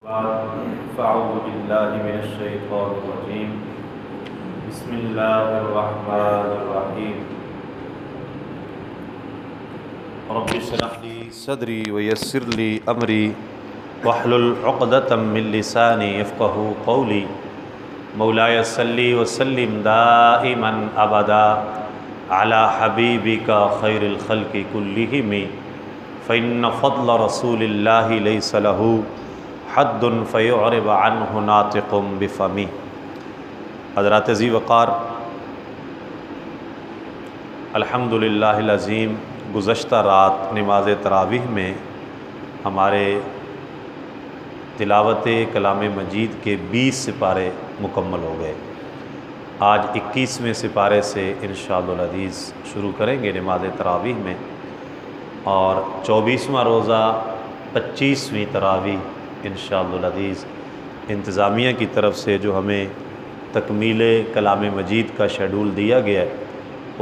فأعوذ بالله من الشيطان الرجيم بسم الله الرحمن الرحيم رب اشرح لي صدري ويسر لي أمري واحلل عقدة من لساني يفقهوا قولي مولاي صل وسلم دائما أبدا على حبيبك خير الخلق كلهم فإن فضل رسول الله ليس له حد فیعرب عنہ ناطق بفمی۔ حضرات ذی وقار، الحمدللہ العظیم، گزشتہ رات نماز تراویح میں ہمارے تلاوت کلام مجید کے 20 سپارے مکمل ہو گئے۔ آج 21ویں سپارے سے انشاءاللہ العزیز شروع کریں گے نماز تراویح میں، اور 24واں روزہ 25ویں تراویح انشاءاللہ العزیز انتظامیہ کی طرف سے جو ہمیں تکمیل کلام مجید کا شیڈول دیا گیا ہے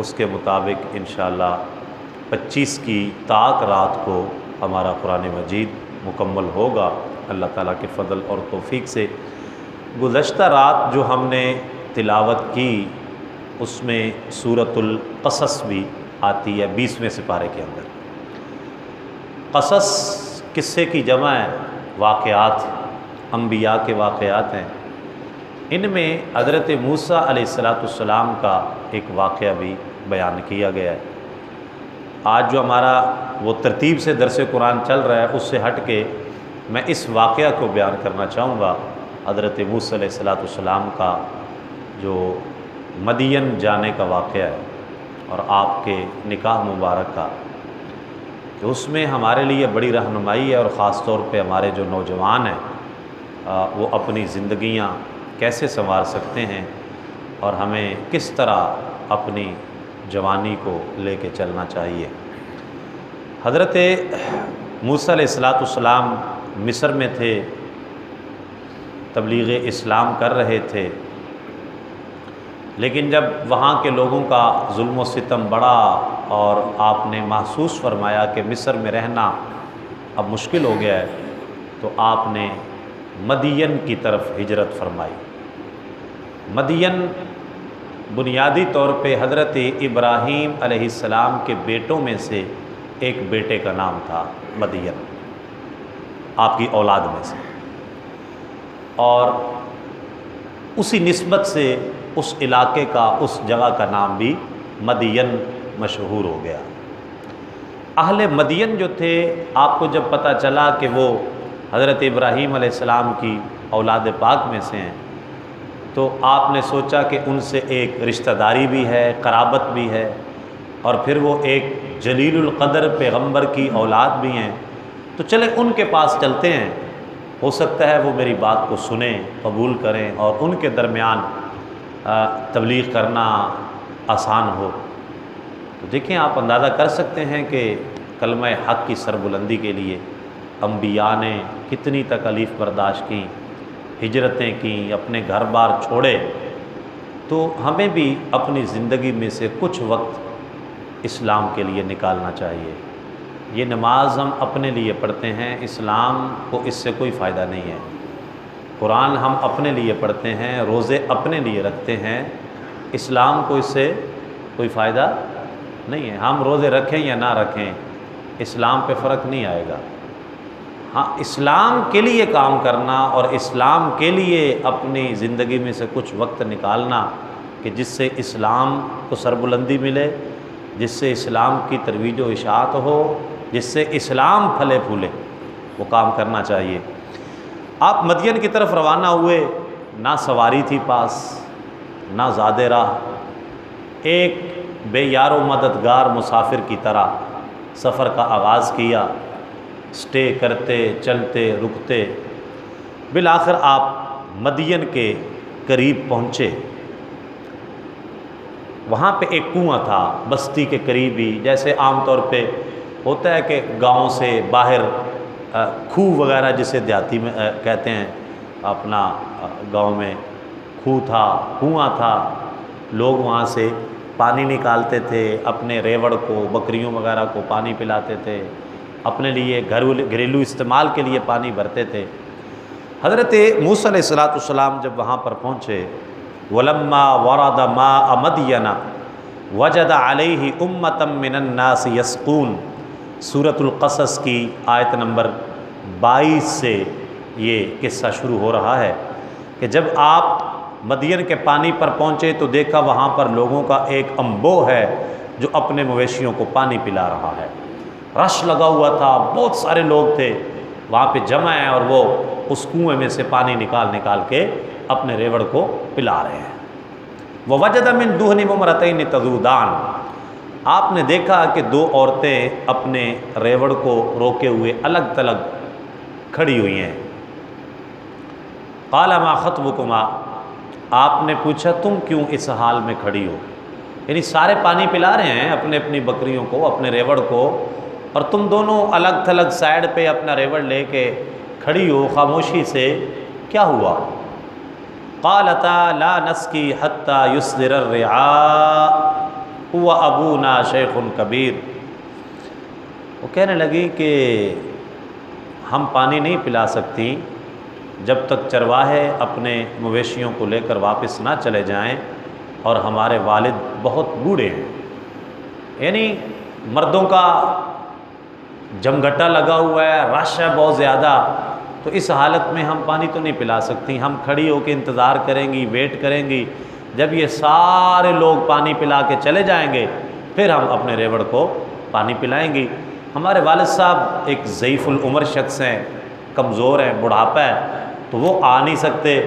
اس کے مطابق انشاءاللہ 25 کی طاق رات کو ہمارا قرآن مجید مکمل ہوگا اللہ تعالیٰ کے فضل اور توفیق سے۔ گزشتہ رات جو ہم نے تلاوت کی اس میں سورۃ القصص بھی آتی ہے 20ویں سپارے کے اندر۔ قصص قصے کی جمع ہے، واقعات، انبیاء کے واقعات ہیں۔ ان میں حضرت موسیٰ علیہ السلام کا ایک واقعہ بھی بیان کیا گیا ہے۔ آج جو ہمارا وہ ترتیب سے درس قرآن چل رہا ہے اس سے ہٹ کے میں اس واقعہ کو بیان کرنا چاہوں گا، حضرت موسیٰ علیہ السلام کا جو مدین جانے کا واقعہ ہے اور آپ کے نکاح مبارک کا، کہ اس میں ہمارے لیے بڑی رہنمائی ہے، اور خاص طور پہ ہمارے جو نوجوان ہیں وہ اپنی زندگیاں کیسے سنوار سکتے ہیں اور ہمیں کس طرح اپنی جوانی کو لے کے چلنا چاہیے۔ حضرت موسیٰ علیہ السلام مصر میں تھے، تبلیغ اسلام کر رہے تھے، لیکن جب وہاں کے لوگوں کا ظلم و ستم بڑھا اور آپ نے محسوس فرمایا کہ مصر میں رہنا اب مشکل ہو گیا ہے، تو آپ نے مدین کی طرف ہجرت فرمائی۔ مدین بنیادی طور پہ حضرت ابراہیم علیہ السلام کے بیٹوں میں سے ایک بیٹے کا نام تھا مدین، آپ کی اولاد میں سے، اور اسی نسبت سے اس علاقے کا، اس جگہ کا نام بھی مدین مشہور ہو گیا۔ اہل مدین جو تھے، آپ کو جب پتہ چلا کہ وہ حضرت ابراہیم علیہ السلام کی اولاد پاک میں سے ہیں، تو آپ نے سوچا کہ ان سے ایک رشتہ داری بھی ہے، قرابت بھی ہے، اور پھر وہ ایک جلیل القدر پیغمبر کی اولاد بھی ہیں، تو چلے ان کے پاس چلتے ہیں، ہو سکتا ہے وہ میری بات کو سنیں، قبول کریں، اور ان کے درمیان تبلیغ کرنا آسان ہو۔ تو دیکھیں، آپ اندازہ کر سکتے ہیں کہ کلمہ حق کی سربلندی کے لیے انبیاء نے کتنی تکالیف برداشت کیں، ہجرتیں کیں، اپنے گھر بار چھوڑے۔ تو ہمیں بھی اپنی زندگی میں سے کچھ وقت اسلام کے لیے نکالنا چاہیے۔ یہ نماز ہم اپنے لیے پڑھتے ہیں، اسلام کو اس سے کوئی فائدہ نہیں ہے۔ قرآن ہم اپنے لیے پڑھتے ہیں، روزے اپنے لیے رکھتے ہیں، اسلام کو اس سے کوئی فائدہ نہیں ہے۔ ہم روزے رکھیں یا نہ رکھیں، اسلام پہ فرق نہیں آئے گا۔ ہاں، اسلام کے لیے کام کرنا اور اسلام کے لیے اپنی زندگی میں سے کچھ وقت نکالنا کہ جس سے اسلام کو سربلندی ملے، جس سے اسلام کی ترویج و اشاعت ہو، جس سے اسلام پھلے پھولے، وہ کام کرنا چاہیے۔ آپ مدین کی طرف روانہ ہوئے، نہ سواری تھی پاس، نہ زاد راہ، ایک بے یار و مددگار مسافر کی طرح سفر کا آغاز کیا، سٹے کرتے، چلتے، رکتے، بالآخر آپ مدین کے قریب پہنچے۔ وہاں پہ ایک کنواں تھا، بستی کے قریب ہی، جیسے عام طور پہ ہوتا ہے کہ گاؤں سے باہر کھوہ وغیرہ جسے دیہاتی میں کہتے ہیں، اپنا گاؤں میں کھوہ تھا، کنواں تھا، لوگ وہاں سے پانی نکالتے تھے، اپنے ریوڑ کو، بکریوں وغیرہ کو پانی پلاتے تھے، اپنے لیے گھریلو استعمال کے لیے پانی بھرتے تھے۔ حضرت موسیٰ علیہ السلام جب وہاں پر پہنچے، وَلَمَّا وَرَدَ مَاءَ مَدْيَنَ وَجَدَ عَلَيْهِ أُمَّةً مِّنَ النَّاسِ يَسْقُونَ، سورۃ القصص کی آیت نمبر 22 سے یہ قصہ شروع ہو رہا ہے کہ جب آپ مدین کے پانی پر پہنچے تو دیکھا وہاں پر لوگوں کا ایک انبو ہے جو اپنے مویشیوں کو پانی پلا رہا ہے۔ رش لگا ہوا تھا، بہت سارے لوگ تھے وہاں پہ جمع ہیں، اور وہ اس کنویں میں سے پانی نکال کے اپنے ریوڑ کو پلا رہے ہیں۔ وَوَجَدَ مِن دُهْنِهِمْ امْرَأَتَيْنِ تَذُودَانِ، آپ نے دیکھا کہ دو عورتیں اپنے ریوڑ کو روکے ہوئے الگ تلگ کھڑی ہوئی ہیں۔ قَالَ مَا خَطْبُكُمَا، آپ نے پوچھا تم کیوں اس حال میں کھڑی ہو؟ یعنی سارے پانی پلا رہے ہیں اپنے اپنی بکریوں کو، اپنے ریوڑ کو، اور تم دونوں الگ تھلگ سائڈ پہ اپنا ریوڑ لے کے کھڑی ہو خاموشی سے، کیا ہوا؟ قالتا لا نسقی حتی یصدر الرعاء وابونا شیخ کبیر، وہ کہنے لگی کہ ہم پانی نہیں پلا سکتی جب تک چرواہے اپنے مویشیوں کو لے کر واپس نہ چلے جائیں، اور ہمارے والد بہت بوڑھے ہیں۔ یعنی مردوں کا جمگھٹا لگا ہوا ہے، رش ہے بہت زیادہ، تو اس حالت میں ہم پانی تو نہیں پلا سکتی، ہم کھڑی ہو کے انتظار کریں گی، ویٹ کریں گی، جب یہ سارے لوگ پانی پلا کے چلے جائیں گے پھر ہم اپنے ریوڑ کو پانی پلائیں گی۔ ہمارے والد صاحب ایک ضعیف العمر شخص ہیں، کمزور ہیں، بڑھاپا ہے، تو وہ آ نہیں سکتے،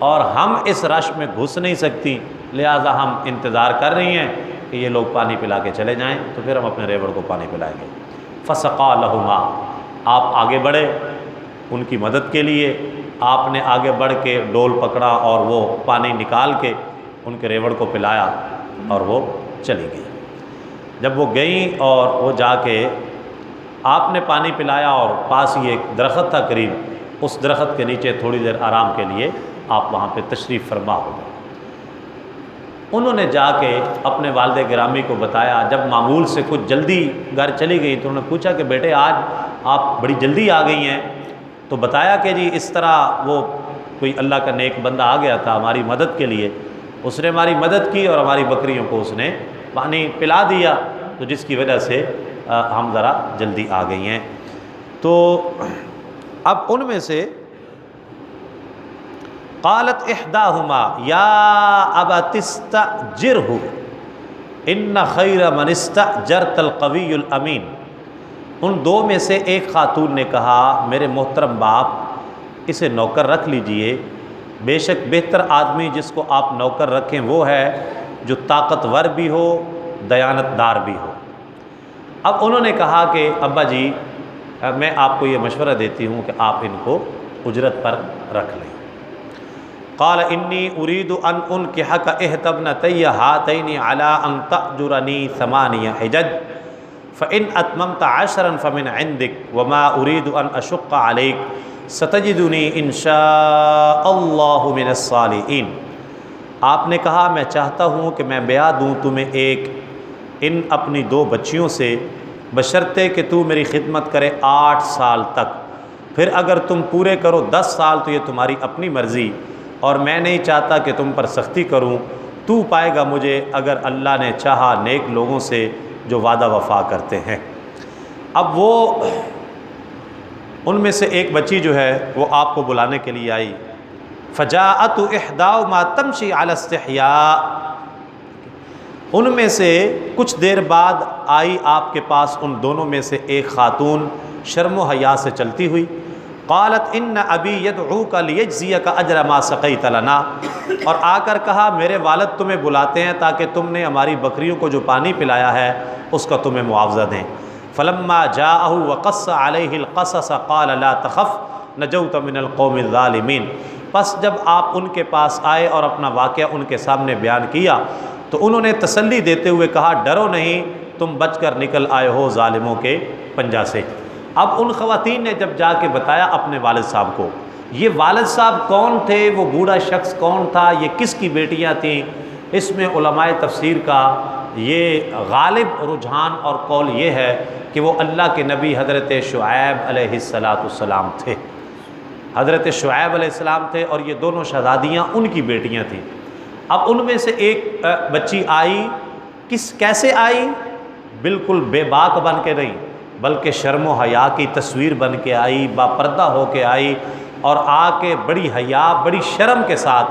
اور ہم اس رش میں گھس نہیں سکتی، لہٰذا ہم انتظار کر رہی ہیں کہ یہ لوگ پانی پلا کے چلے جائیں تو پھر ہم اپنے ریوڑ کو پانی پلائیں گے۔ فسقا لہما، آپ آگے بڑھے ان کی مدد کے لیے، آپ نے آگے بڑھ کے ڈول پکڑا اور وہ پانی نکال کے ان کے ریوڑ کو پلایا اور وہ چلی گئی۔ جب وہ گئیں اور وہ جا کے آپ نے پانی پلایا، اور پاس ہی ایک درخت تھا قریب، اس درخت کے نیچے تھوڑی دیر آرام کے لیے آپ وہاں پہ تشریف فرما ہو گئے۔ انہوں نے جا کے اپنے والد گرامی کو بتایا، جب معمول سے کچھ جلدی گھر چلی گئی تو انہوں نے پوچھا کہ بیٹے آج آپ بڑی جلدی آ گئی ہیں، تو بتایا کہ جی اس طرح وہ کوئی اللہ کا نیک بندہ آ گیا تھا ہماری مدد کے لیے، اس نے ہماری مدد کی اور ہماری بکریوں کو اس نے پانی پلا دیا، تو جس کی وجہ سے ہم ذرا جلدی آ گئی ہیں۔ تو اب ان میں سے قالت احداہما یا ابت استاجرہ ان خیر من استاجرت القوی الامین، ان دو میں سے ایک خاتون نے کہا میرے محترم باپ اسے نوکر رکھ لیجئے، بے شک بہتر آدمی جس کو آپ نوکر رکھیں وہ ہے جو طاقتور بھی ہو، دیانت دار بھی ہو۔ اب انہوں نے کہا کہ ابا جی میں آپ کو یہ مشورہ دیتی ہوں کہ آپ ان کو اجرت پر رکھ لیں۔ قال انی اريد ان انکحک احدی ابنتی ہاتین علی ان تأجرنی 8 حجج فإن اتممت 10 فمن عندک وما اريد ان اشق علیک ستجدنی ان شاء اللہ من الصالحین۔ آپ نے کہا میں چاہتا ہوں کہ میں بیاہ دوں تمہیں ایک ان اپنی 2 بچیوں سے، بشرطے کہ تو میری خدمت کرے 8 سال تک، پھر اگر تم پورے کرو 10 سال تو یہ تمہاری اپنی مرضی، اور میں نہیں چاہتا کہ تم پر سختی کروں، تو پائے گا مجھے اگر اللہ نے چاہا نیک لوگوں سے جو وعدہ وفا کرتے ہیں۔ اب وہ ان میں سے ایک بچی جو ہے وہ آپ کو بلانے کے لیے آئی، فجاءت احداہما تمشی علی استحیاء، ان میں سے کچھ دیر بعد آئی آپ کے پاس ان دونوں میں سے ایک خاتون شرم و حیا سے چلتی ہوئی، قالت ان ابی یدعوک لیجزیک اجر ما سقیت لنا، اور آ کر کہا میرے والد تمہیں بلاتے ہیں تاکہ تم نے ہماری بکریوں کو جو پانی پلایا ہے اس کا تمہیں معاوضہ دیں۔ فلما جاءہ وقص علیہ القصص قال لا تخف نجوت من القوم الظالمین، پس جب آپ ان کے پاس آئے اور اپنا واقعہ ان کے سامنے بیان کیا تو انہوں نے تسلی دیتے ہوئے کہا ڈرو نہیں، تم بچ کر نکل آئے ہو ظالموں کے پنجہ سے۔ اب ان خواتین نے جب جا کے بتایا اپنے والد صاحب کو، یہ والد صاحب کون تھے، وہ بوڑھا شخص کون تھا، یہ کس کی بیٹیاں تھیں، اس میں علماء تفسیر کا یہ غالب رجحان اور قول یہ ہے کہ وہ اللہ کے نبی حضرت شعیب علیہ السلام تھے۔ حضرت شعیب علیہ السلام تھے اور یہ دونوں شہزادیاں ان کی بیٹیاں تھیں۔ اب ان میں سے ایک بچی آئی، کیسے آئی؟ بالکل بے باک بن کے نہیں، بلکہ شرم و حیا کی تصویر بن کے آئی، با پردہ ہو کے آئی، اور آ کے بڑی حیا بڑی شرم کے ساتھ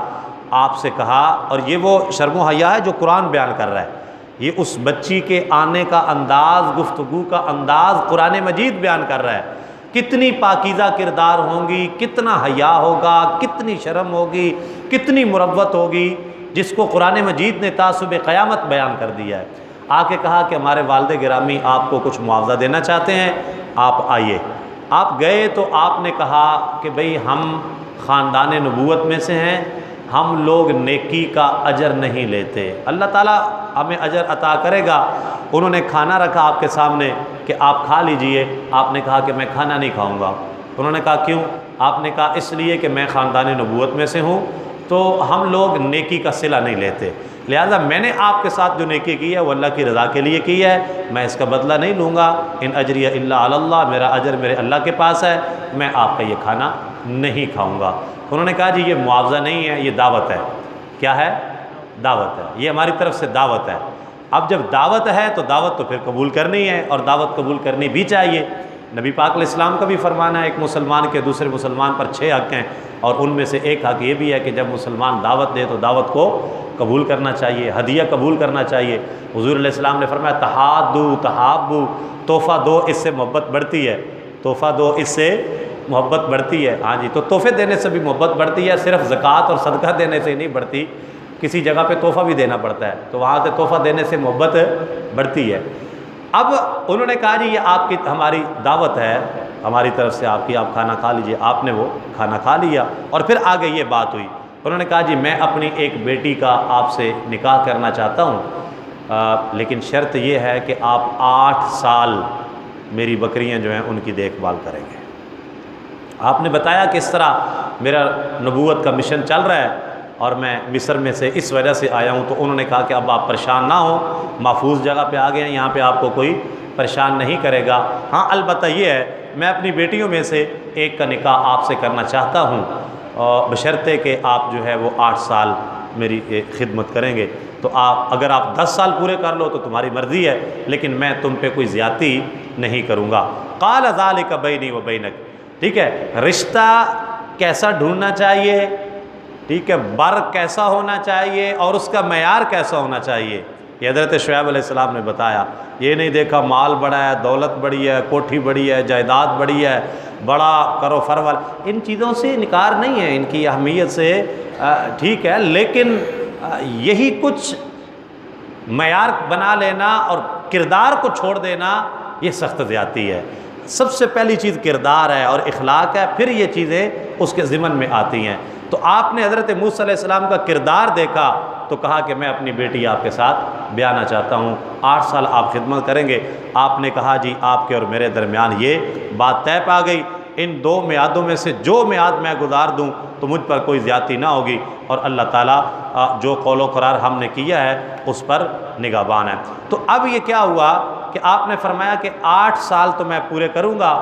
آپ سے کہا، اور یہ وہ شرم و حیا ہے جو قرآن بیان کر رہا ہے، یہ اس بچی کے آنے کا انداز، گفتگو کا انداز قرآن مجید بیان کر رہا ہے۔ کتنی پاکیزہ کردار ہوں گی، کتنا حیا ہوگا، کتنی شرم ہوگی، کتنی مروت ہوگی، جس کو قرآن مجید نے تعصب قیامت بیان کر دیا ہے۔ آ کے کہا کہ ہمارے والد گرامی آپ کو کچھ معاوضہ دینا چاہتے ہیں، آپ آئیے۔ آپ گئے تو آپ نے کہا کہ بھئی ہم خاندان نبوت میں سے ہیں، ہم لوگ نیکی کا اجر نہیں لیتے، اللہ تعالیٰ ہمیں اجر عطا کرے گا۔ انہوں نے کھانا رکھا آپ کے سامنے کہ آپ کھا لیجئے، آپ نے کہا کہ میں کھانا نہیں کھاؤں گا۔ انہوں نے کہا کیوں؟ آپ نے کہا اس لیے کہ میں خاندان نبوت میں سے ہوں، تو ہم لوگ نیکی کا صلہ نہیں لیتے، لہٰذا میں نے آپ کے ساتھ جو نیکی کی ہے وہ اللہ کی رضا کے لیے کی ہے، میں اس کا بدلہ نہیں لوں گا۔ ان اجریہ الا علی اللہ، میرا اجر میرے اللہ کے پاس ہے، میں آپ کا یہ کھانا نہیں کھاؤں گا۔ انہوں نے کہا جی یہ معاوضہ نہیں ہے، یہ دعوت ہے۔ کیا ہے؟ دعوت ہے، یہ ہماری طرف سے دعوت ہے۔ اب جب دعوت ہے تو دعوت تو پھر قبول کرنی ہے، اور دعوت قبول کرنی بھی چاہیے۔ نبی پاک علیہ السلام کا بھی فرمان ہے ایک مسلمان کے دوسرے مسلمان پر 6 حق ہیں، اور ان میں سے ایک حق یہ بھی ہے کہ جب مسلمان دعوت دے تو دعوت کو قبول کرنا چاہیے، ہدیہ قبول کرنا چاہیے۔ حضور علیہ السلام نے فرمایا تحادو تحابو، تحفہ دو اس سے محبت بڑھتی ہے، تحفہ دو اس سے محبت بڑھتی ہے۔ ہاں جی، تو تحفے دینے سے بھی محبت بڑھتی ہے، صرف زکوٰۃ اور صدقہ دینے سے ہی نہیں بڑھتی، کسی جگہ پہ تحفہ بھی دینا پڑتا ہے، تو وہاں سے تحفہ دینے سے محبت بڑھتی ہے۔ اب انہوں نے کہا جی یہ آپ کی ہماری دعوت ہے، ہماری طرف سے آپ کی، آپ کھانا کھا لیجئے۔ آپ نے وہ کھانا کھا لیا، اور پھر آگے یہ بات ہوئی۔ انہوں نے کہا جی میں اپنی ایک بیٹی کا آپ سے نکاح کرنا چاہتا ہوں، لیکن شرط یہ ہے کہ آپ 8 سال میری بکریاں جو ہیں ان کی دیکھ بھال کریں گے۔ آپ نے بتایا کہ اس طرح میرا نبوت کا مشن چل رہا ہے اور میں مصر میں سے اس وجہ سے آیا ہوں، تو انہوں نے کہا کہ اب آپ پریشان نہ ہوں، محفوظ جگہ پہ آ گئے ہیں، یہاں پہ آپ کو کوئی پریشان نہیں کرے گا۔ ہاں البتہ یہ ہے میں اپنی بیٹیوں میں سے ایک کا نکاح آپ سے کرنا چاہتا ہوں، بشرطے کہ آپ جو ہے وہ 8 سال میری خدمت کریں گے، تو اگر آپ 10 سال پورے کر لو تو تمہاری مرضی ہے، لیکن میں تم پہ کوئی زیادتی نہیں کروں گا۔ قال ذلک بینی و بینک، ٹھیک ہے، رشتہ کیسا ڈھونڈنا چاہیے، ٹھیک ہے، بر کیسا ہونا چاہیے اور اس کا معیار کیسا ہونا چاہیے، یہ حضرت شعیب علیہ السلام نے بتایا۔ یہ نہیں دیکھا مال بڑا ہے، دولت بڑی ہے، کوٹھی بڑی ہے، جائیداد بڑی ہے، بڑا کرو فرول، ان چیزوں سے انکار نہیں ہے، ان کی اہمیت سے ٹھیک ہے، لیکن یہی کچھ معیار بنا لینا اور کردار کو چھوڑ دینا یہ سخت زیادتی ہے۔ سب سے پہلی چیز کردار ہے اور اخلاق ہے، پھر یہ چیزیں اس کے ضمن میں آتی ہیں۔ تو آپ نے حضرت موسیٰ علیہ السلام کا کردار دیکھا تو کہا کہ میں اپنی بیٹی آپ کے ساتھ بیانا چاہتا ہوں، 8 سال آپ خدمت کریں گے۔ آپ نے کہا جی آپ کے اور میرے درمیان یہ بات طے پا گئی، ان 2 میعادوں میں سے جو میعاد میں گزار دوں تو مجھ پر کوئی زیادتی نہ ہوگی، اور اللہ تعالیٰ جو قول و قرار ہم نے کیا ہے اس پر نگہبان ہے۔ تو اب یہ کیا ہوا کہ آپ نے فرمایا کہ 8 سال تو میں پورے کروں گا،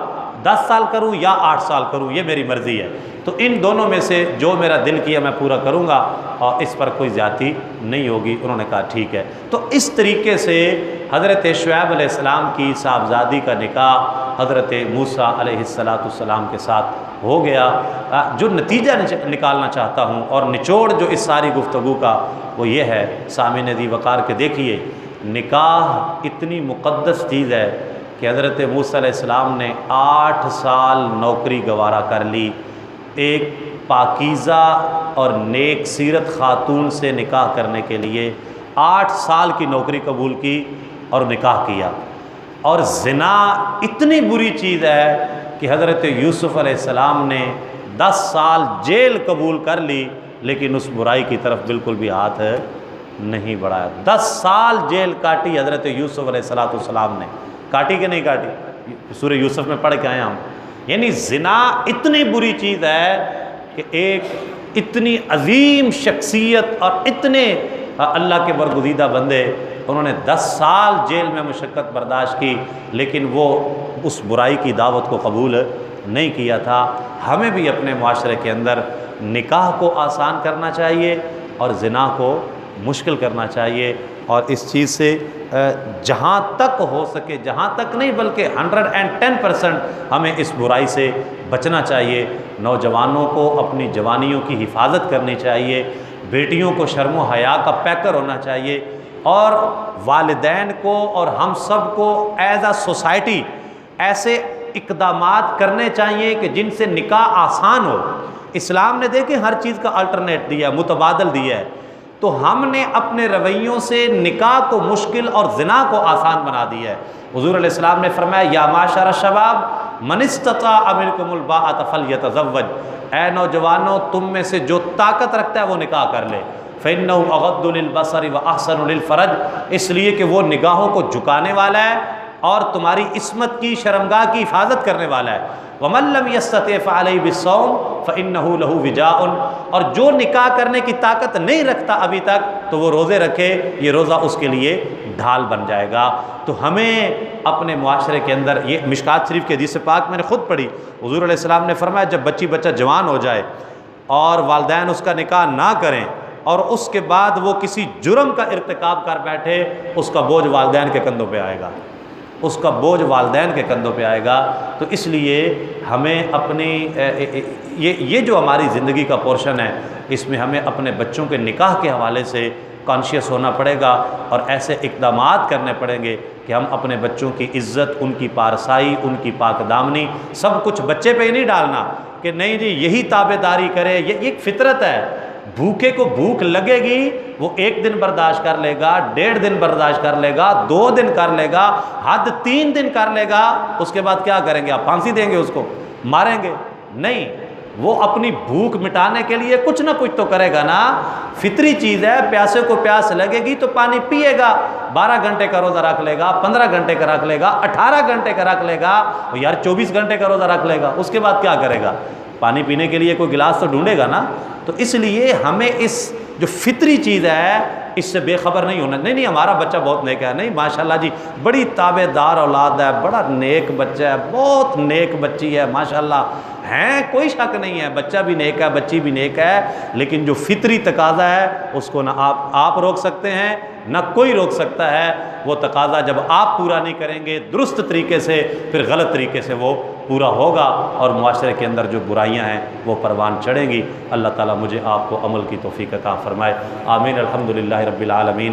10 سال کروں یا 8 سال کروں یہ میری مرضی ہے، تو ان دونوں میں سے جو میرا دل کیا میں پورا کروں گا اور اس پر کوئی زیادتی نہیں ہوگی۔ انہوں نے کہا ٹھیک ہے۔ تو اس طریقے سے حضرت شعیب علیہ السلام کی صاحبزادی کا نکاح حضرت موسیٰ علیہ السلام کے ساتھ ہو گیا۔ جو نتیجہ نکالنا چاہتا ہوں اور نچوڑ جو اس ساری گفتگو کا وہ یہ ہے سامعین ذی وقار کہ دیکھیے نکاح اتنی مقدس چیز ہے کہ حضرت موسیٰ علیہ السلام نے 8 سال نوکری گوارا کر لی، ایک پاکیزہ اور نیک سیرت خاتون سے نکاح کرنے کے لیے 8 سال کی نوکری قبول کی اور نکاح کیا۔ اور زنا اتنی بری چیز ہے کہ حضرت یوسف علیہ السلام نے 10 سال جیل قبول کر لی لیکن اس برائی کی طرف بالکل بھی ہاتھ نہیں بڑھایا۔ 10 سال جیل کاٹی حضرت یوسف علیہ السلام نے، کاٹی کہ نہیں کاٹی؟ سورہ یوسف میں پڑھ کے آئے ہم۔ یعنی زنا اتنی بری چیز ہے کہ ایک اتنی عظیم شخصیت اور اتنے اللہ کے برگزیدہ بندے انہوں نے 10 سال جیل میں مشقت برداشت کی لیکن وہ اس برائی کی دعوت کو قبول نہیں کیا تھا۔ ہمیں بھی اپنے معاشرے کے اندر نکاح کو آسان کرنا چاہیے اور زنا کو مشکل کرنا چاہیے، اور اس چیز سے جہاں تک ہو سکے، جہاں تک نہیں بلکہ 110% ہمیں اس برائی سے بچنا چاہیے۔ نوجوانوں کو اپنی جوانیوں کی حفاظت کرنی چاہیے، بیٹیوں کو شرم و حیا کا پیکر ہونا چاہیے، اور والدین کو اور ہم سب کو ایز اے سوسائٹی ایسے اقدامات کرنے چاہیے کہ جن سے نکاح آسان ہو۔ اسلام نے دیکھیں ہر چیز کا الٹرنیٹ دیا ہے، متبادل دیا ہے، تو ہم نے اپنے رویوں سے نکاح کو مشکل اور زنا کو آسان بنا دیا ہے۔ حضور علیہ السلام نے فرمایا یا معاشر الشباب من استطاع منکم الباءۃ فلیتزوج، اے نوجوانوں تم میں سے جو طاقت رکھتا ہے وہ نکاح کر لے، فإنہ اغض للبصر وأحسن للفرج، اس لیے کہ وہ نگاہوں کو جھکانے والا ہے اور تمہاری عصمت کی، شرمگاہ کی حفاظت کرنے والا ہے۔ ومن لم یستطع فعلیہ بالصوم فإنہ لہ وجاء، اور جو نکاح کرنے کی طاقت نہیں رکھتا ابھی تک تو وہ روزے رکھے، یہ روزہ اس کے لیے ڈھال بن جائے گا۔ تو ہمیں اپنے معاشرے کے اندر، یہ مشکات شریف کی حدیث پاک میں نے خود پڑھی، حضور علیہ السلام نے فرمایا جب بچہ جوان ہو جائے اور والدین اس کا نکاح نہ کریں اور اس کے بعد وہ کسی جرم کا ارتکاب کر بیٹھے، اس کا بوجھ والدین کے کندھوں پہ آئے گا، اس کا بوجھ والدین کے کندھوں پہ آئے گا۔ تو اس لیے ہمیں اپنی یہ جو ہماری زندگی کا پورشن ہے، اس میں ہمیں اپنے بچوں کے نکاح کے حوالے سے کانشیس ہونا پڑے گا، اور ایسے اقدامات کرنے پڑیں گے کہ ہم اپنے بچوں کی عزت، ان کی پارسائی، ان کی پاک دامنی، سب کچھ بچے پہ ہی نہیں ڈالنا کہ نہیں جی یہی تابع داری کرے۔ یہ ایک فطرت ہے، بھوکے کو بھوک لگے گی، وہ 1 دن برداشت کر لے گا، 1.5 دن برداشت کر لے گا، 2 دن کر لے گا، حد 3 دن کر لے گا، اس کے بعد کیا کریں گے؟ آپ پھانسی دیں گے، اس کو ماریں گے؟ نہیں، وہ اپنی بھوک مٹانے کے لیے کچھ نہ کچھ تو کرے گا نا، فطری چیز ہے، پیاسے کو پیاس لگے گی تو پانی پیے گا، 12 گھنٹے کا روزہ رکھ لے گا، 15 گھنٹے کا رکھ لے گا، 18 گھنٹے کا رکھ لے گا، یار 24 گھنٹے کا روزہ رکھ لے گا، اس کے بعد کیا کرے گا؟ پانی پینے کے لیے کوئی گلاس تو ڈھونڈے گا نا۔ تو اس لیے ہمیں اس جو فطری چیز ہے اس سے بے خبر نہیں ہونا۔ نہیں ہمارا بچہ بہت نیک ہے، نہیں ماشاءاللہ جی بڑی تابع دار اولاد ہے، بڑا نیک بچہ ہے، بہت نیک بچی ہے ماشاءاللہ، ہیں کوئی شک نہیں ہے، بچہ بھی نیک ہے، بچی بھی نیک ہے، لیکن جو فطری تقاضا ہے اس کو نہ آپ روک سکتے ہیں نہ کوئی روک سکتا ہے۔ وہ تقاضا جب آپ پورا نہیں کریں گے درست طریقے سے، پھر غلط طریقے سے وہ پورا ہوگا، اور معاشرے کے اندر جو برائیاں ہیں وہ پروان چڑھیں گی۔ اللہ تعالیٰ مجھے آپ کو عمل کی توفیق عطا فرمائے، آمین۔ الحمدللہ رب العالمین۔